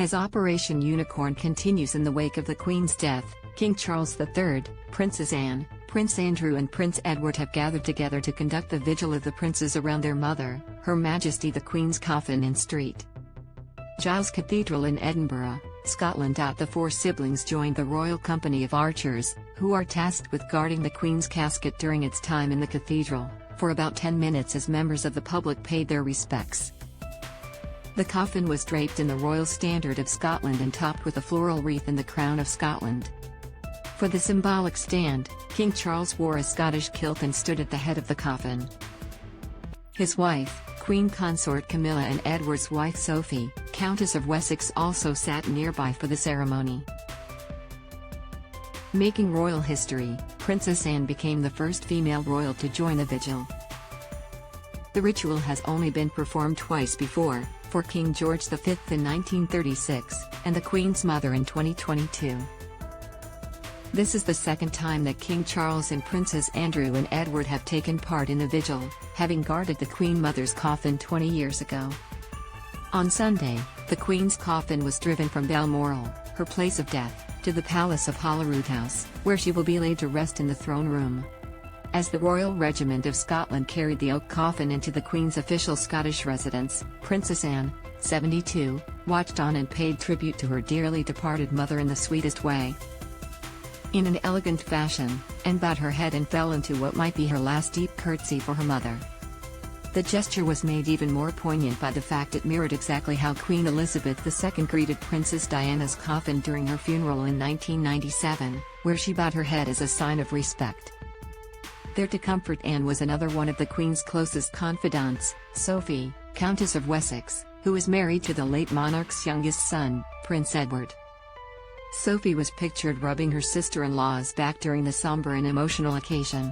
As Operation Unicorn continues in the wake of the Queen's death, King Charles III, Princess Anne, Prince Andrew and Prince Edward have gathered together to conduct the vigil of the princes around their mother, Her Majesty the Queen's coffin in St. Giles Cathedral in Edinburgh, Scotland. The four siblings joined the Royal Company of Archers, who are tasked with guarding the Queen's casket during its time in the cathedral, for about 10 minutes as members of the public paid their respects. The coffin was draped in the Royal Standard of Scotland and topped with a floral wreath in the Crown of Scotland. For the symbolic stand, King Charles wore a Scottish kilt and stood at the head of the coffin. His wife, Queen Consort Camilla, and Edward's wife Sophie, Countess of Wessex, also sat nearby for the ceremony. Making royal history, Princess Anne became the first female royal to join the vigil. The ritual has only been performed twice before, for King George V in 1936, and the Queen's mother in 2022. This is the second time that King Charles and Princes Andrew and Edward have taken part in the vigil, having guarded the Queen Mother's coffin 20 years ago. On Sunday, the Queen's coffin was driven from Balmoral, her place of death, to the Palace of Holyrood House, where she will be laid to rest in the throne room. As the Royal Regiment of Scotland carried the oak coffin into the Queen's official Scottish residence, Princess Anne, 72, watched on and paid tribute to her dearly departed mother in the sweetest way. In an elegant fashion, Anne bowed her head and fell into what might be her last deep curtsy for her mother. The gesture was made even more poignant by the fact it mirrored exactly how Queen Elizabeth II greeted Princess Diana's coffin during her funeral in 1997, where she bowed her head as a sign of respect. There to comfort Anne was another one of the Queen's closest confidants, Sophie, Countess of Wessex, who is married to the late monarch's youngest son, Prince Edward. Sophie was pictured rubbing her sister-in-law's back during the somber and emotional occasion.